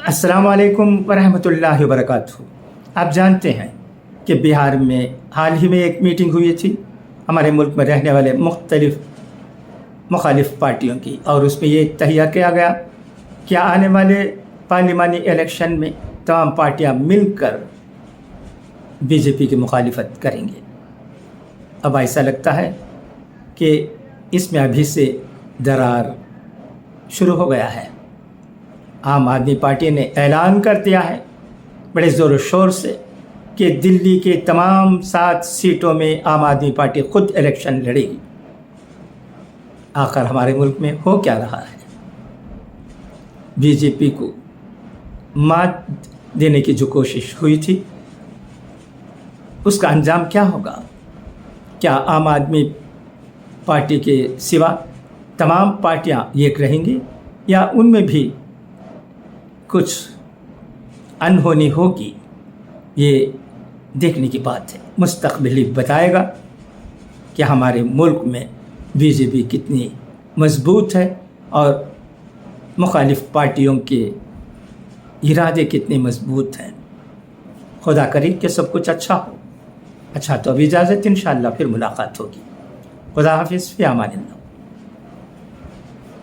अस्सलाम वालेकुम वरहमतुल्लाहि वबरकातुहू। आप जानते हैं कि बिहार में हाल ही में एक मीटिंग हुई थी हमारे मुल्क में रहने वाले मुखालिफ पार्टियों की, और उसमें ये तहिया किया गया कि आने वाले पार्लिमानी इलेक्शन में तमाम पार्टियां मिलकर बीजेपी की मुखालिफत करेंगे। अब ऐसा लगता है कि इसमें अभी से दरार शुरू हो गया है। आम आदमी पार्टी ने ऐलान कर दिया है बड़े ज़ोर शोर से कि दिल्ली के तमाम 7 सीटों में आम आदमी पार्टी खुद इलेक्शन लड़ेगी। आखिर हमारे मुल्क में हो क्या रहा है? बीजेपी को मात देने की जो कोशिश हुई थी उसका अंजाम क्या होगा? क्या आम आदमी पार्टी के सिवा तमाम पार्टियां एक रहेंगी या उनमें भी कुछ अनहोनी होगी? ये देखने की बात है। मुस्तक़बिल ही बताएगा कि हमारे मुल्क में बीजेपी कितनी मजबूत है और मुखालिफ पार्टियों के इरादे कितने मजबूत हैं। खुदा करे कि सब कुछ अच्छा हो। अच्छा तो अब इजाज़त, इंशाअल्लाह फिर मुलाकात होगी। खुदा हाफिज़, फ़ी अमानिल्लाह।